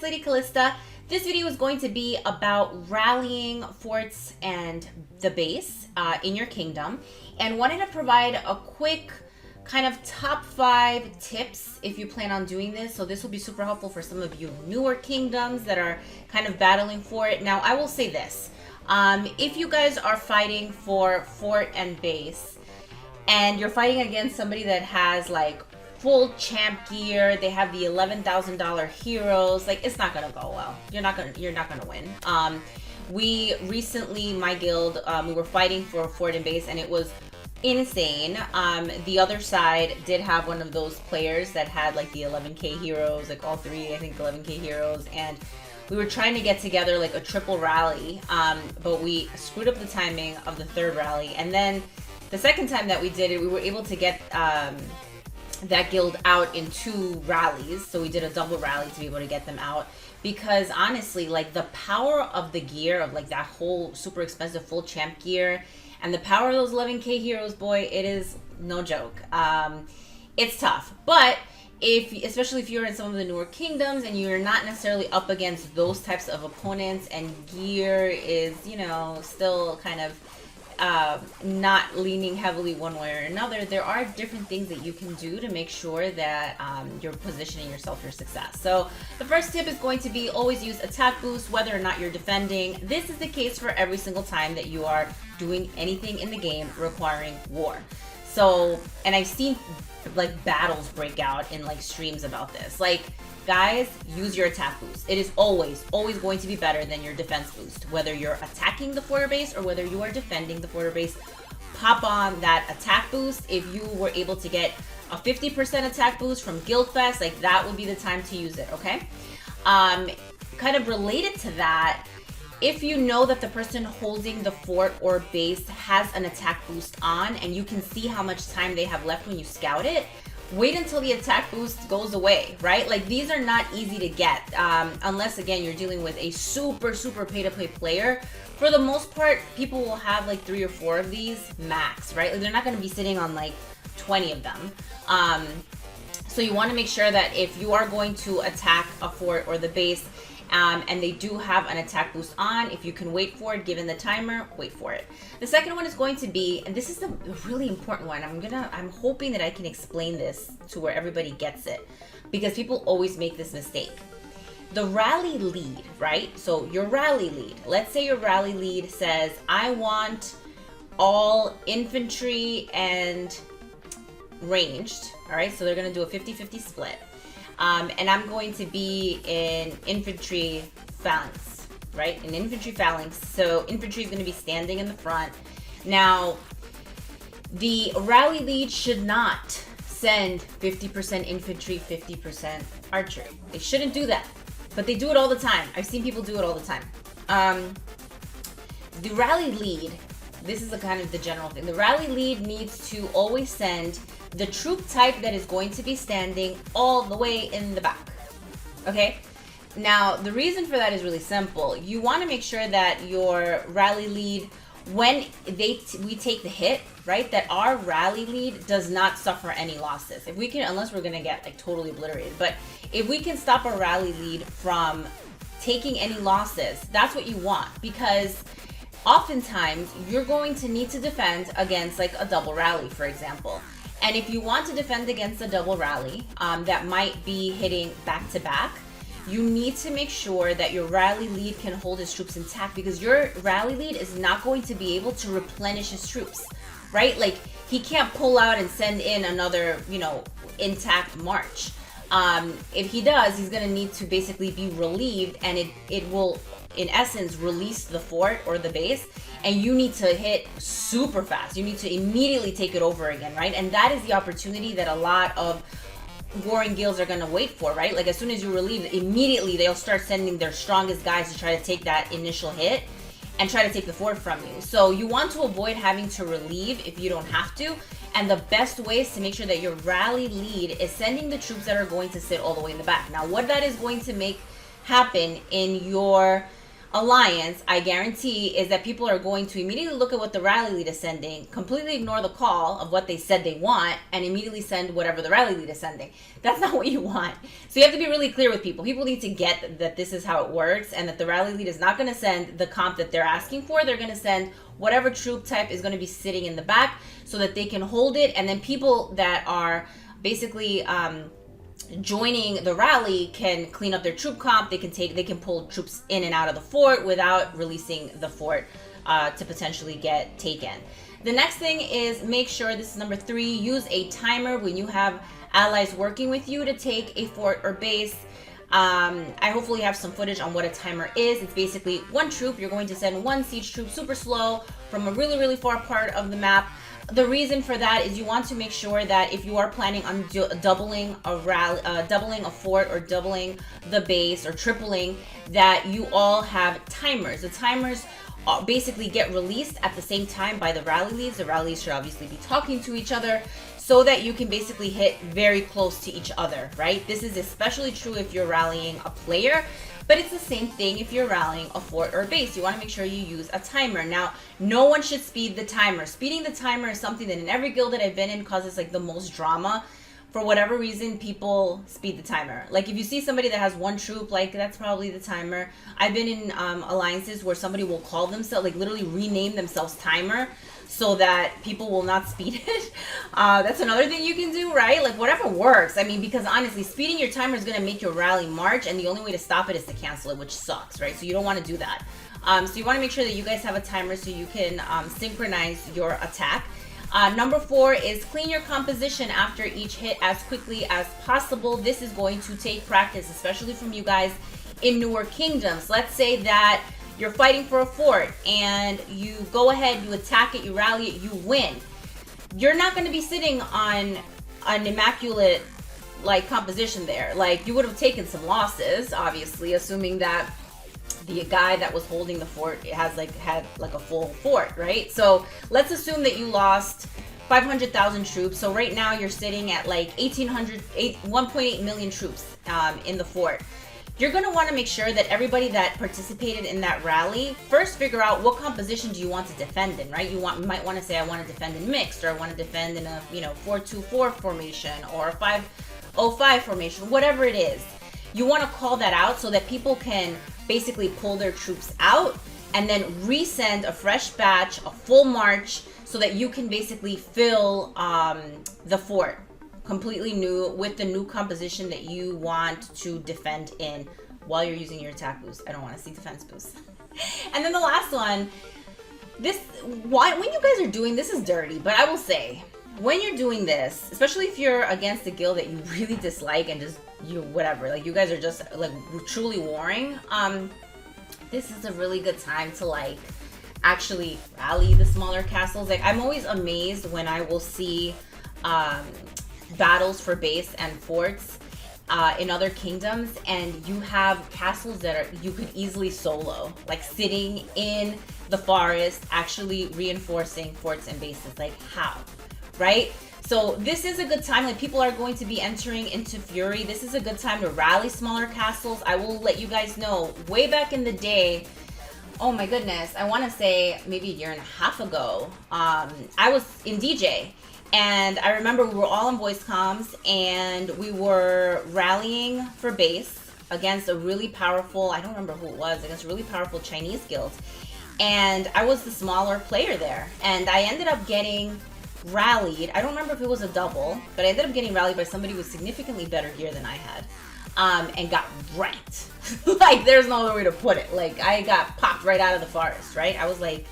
Lady Calysta. This video is going to be about rallying forts and the base in your kingdom, and wanted to provide a quick kind of top 5 tips if you plan on doing this. So this will be super helpful for some of you newer kingdoms that are kind of battling for it. Now, I will say this. If you guys are fighting for fort and base, and you're fighting against somebody that has like full champ gear, they have the $11,000 heroes, like it's not gonna go well. You're not gonna win. We recently, my guild, we were fighting for a fort and base, and it was insane. The other side did have one of those players that had like the 11k heroes, like all three, I think 11k heroes, and we were trying to get together like a triple rally, but we screwed up the timing of the third rally, and then the second time that we did it, we were able to get that guild out in 2 rallies. So we did a double rally to be able to get them out, because honestly, like the power of the gear, of like that whole super expensive full champ gear, and the power of those 11k heroes, boy, it is no joke. It's tough, but especially if you're in some of the newer kingdoms and you're not necessarily up against those types of opponents, and gear is, you know, still kind of not leaning heavily one way or another, there are different things that you can do to make sure that you're positioning yourself for success. So the first tip is going to be always use attack boost whether or not you're defending. This is the case for every single time that you are doing anything in the game requiring war. So, and I've seen like battles break out in like streams about this. Like, guys, use your attack boost. It is always going to be better than your defense boost. Whether you're attacking the fort or base or whether you are defending the fort or base, pop on that attack boost. If you were able to get a 50% attack boost from Guildfest, like that would be the time to use it, okay? Kind of related to that, if you know that the person holding the fort or base has an attack boost on and you can see how much time they have left when you scout it, wait until the attack boost goes away, right? Like, these are not easy to get unless, again, you're dealing with a super pay-to-play player. For the most part, people will have like 3 or 4 of these max, right? Like, they're not going to be sitting on like 20 of them. So you want to make sure that if you are going to attack a fort or the base, and they do have an attack boost on, if you can wait for it, given the timer, wait for it. The second one is going to be, and this is the really important one, I'm hoping that I can explain this to where everybody gets it, because people always make this mistake. The rally lead, right? So your rally lead, let's say your rally lead says, I want all infantry and ranged, all right? So they're gonna do a 50-50 split. And I'm going to be in infantry phalanx, right? In infantry phalanx. So infantry is going to be standing in the front. Now, the rally lead should not send 50% infantry, 50% archery. They shouldn't do that, but they do it all the time. I've seen people do it all the time. The rally lead, this is a kind of the general thing. The rally lead needs to always send the troop type that is going to be standing all the way in the back, okay? Now, the reason for that is really simple. You want to make sure that your rally lead, when we take the hit, right, that our rally lead does not suffer any losses. If we can, unless we're going to get like totally obliterated, but if we can stop our rally lead from taking any losses, that's what you want, because oftentimes you're going to need to defend against like a double rally, for example. And if you want to defend against a double rally that might be hitting back to back, you need to make sure that your rally lead can hold his troops intact, because your rally lead is not going to be able to replenish his troops, right? Like, he can't pull out and send in another, you know, intact march. If he does, he's going to need to basically be relieved, and it will, in essence, release the fort or the base, and you need to hit super fast. You need to immediately take it over again, right? And that is the opportunity that a lot of warring guilds are going to wait for, right? Like, as soon as you relieve, immediately they'll start sending their strongest guys to try to take that initial hit and try to take the fort from you. So you want to avoid having to relieve if you don't have to, and the best way is to make sure that your rally lead is sending the troops that are going to sit all the way in the back. Now, what that is going to make happen in your alliance, I guarantee, is that people are going to immediately look at what the rally lead is sending, completely ignore the call of what they said they want, and immediately send whatever the rally lead is sending. That's not what you want. So you have to be really clear with people. People need to get that this is how it works, and that the rally lead is not going to send the comp that they're asking for. They're going to send whatever troop type is going to be sitting in the back so that they can hold it, and then people that are basically joining the rally can clean up their troop comp. They can pull troops in and out of the fort without releasing the fort to potentially get taken. The next thing is make sure, this is number 3, use a timer when you have allies working with you to take a fort or base. I hopefully have some footage on what a timer is. It's basically one troop. You're going to send one siege troop super slow from a really, really far part of the map. The reason for that is you want to make sure that if you are planning on doubling a rally, doubling a fort, or doubling the base, or tripling, that you all have timers. The timers basically get released at the same time by the rally leads. The rally leads should obviously be talking to each other so that you can basically hit very close to each other, right? This is especially true if you're rallying a player, but it's the same thing if you're rallying a fort or a base. You want to make sure you use a timer. Now, no one should speed the timer. Speeding the timer is something that in every guild that I've been in causes like the most drama. For whatever reason, people speed the timer. Like if you see somebody that has one troop, like that's probably the timer. I've been in alliances where somebody will call themselves, like literally rename themselves timer, so that people will not speed it. That's another thing you can do, right? Like whatever works. I mean, because honestly, speeding your timer is going to make your rally march, and the only way to stop it is to cancel it, which sucks, right? So you don't want to do that. So you want to make sure that you guys have a timer so you can synchronize your attack. Number 4 is clean your composition after each hit as quickly as possible. This is going to take practice, especially from you guys in newer kingdoms. Let's say that you're fighting for a fort and you go ahead, you attack it, you rally it, you win. You're not going to be sitting on an immaculate like composition there. Like you would have taken some losses, obviously, assuming that the guy that was holding the fort had a full fort, right? So let's assume that you lost 500,000 troops. So right now you're sitting at like 1.8 million troops in the fort. You're going to want to make sure that everybody that participated in that rally first figure out what composition do you want to defend in, right? You might want to say, I want to defend in mixed, or I want to defend in a 4-2-4 formation, or a 5-0-5 formation, whatever it is. You want to call that out so that people can basically pull their troops out and then resend a fresh batch, a full march, so that you can basically fill the fort completely new with the new composition that you want to defend in while you're using your attack boost. I don't want to see defense boosts. And then the last one, when you guys are doing this is dirty, but I will say, when you're doing this, especially if you're against a guild that you really dislike and just whatever, like you guys are just like truly warring, this is a really good time to like actually rally the smaller castles. Like I'm always amazed when I will see battles for base and forts in other kingdoms, and you have castles that you could easily solo, like sitting in the forest, actually reinforcing forts and bases. Like how, right? So this is a good time. Like people are going to be entering into Fury. This is a good time to rally smaller castles. I will let you guys know, way back in the day, oh my goodness, I want to say maybe a year and a half ago, I was in DJ. And I remember we were all on voice comms and we were rallying for base against a really powerful, I don't remember who it was, against a really powerful Chinese guild. And I was the smaller player there. And I ended up getting rallied. I don't remember if it was a double, but I ended up getting rallied by somebody with significantly better gear than I had. And got wrecked. Like there's no other way to put it. Like I got popped right out of the forest, right? I was like,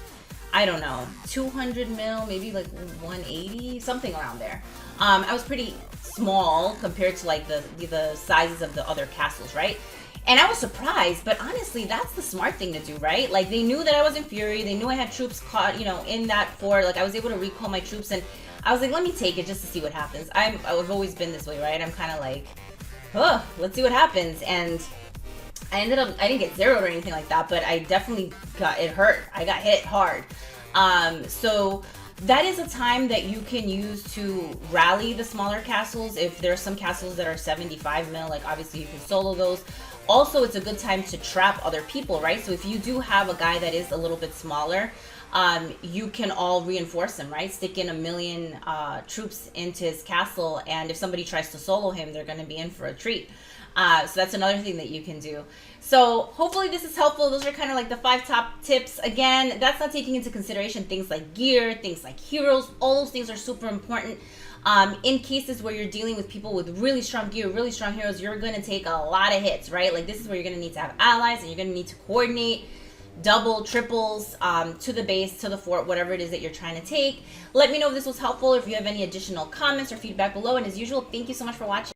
I don't know, 200 mil, maybe like 180, something around there. I was pretty small compared to like the sizes of the other castles, right? And I was surprised, but honestly, that's the smart thing to do, right? Like they knew that I was in Fury, they knew I had troops caught, in that fort. Like I was able to recall my troops, and I was like, let me take it just to see what happens. I've always been this way, right? I'm kind of like, oh, let's see what happens. And I didn't get zeroed or anything like that, but I definitely it hurt. I got hit hard. So that is a time that you can use to rally the smaller castles. If there's some castles that are 75 mil, like obviously you can solo those. Also, it's a good time to trap other people, right? So if you do have a guy that is a little bit smaller, you can all reinforce him, right? Stick in 1,000,000 troops into his castle, and if somebody tries to solo him, they're going to be in for a treat. So that's another thing that you can do. So hopefully this is helpful. Those are kind of like the 5 top tips. Again, that's not taking into consideration things like gear, things like heroes. All those things are super important. In cases where you're dealing with people with really strong gear, really strong heroes, you're going to take a lot of hits, right? Like this is where you're going to need to have allies, and you're going to need to coordinate double, triples to the base, to the fort, whatever it is that you're trying to take. Let me know if this was helpful, or if you have any additional comments or feedback below. And as usual, thank you so much for watching.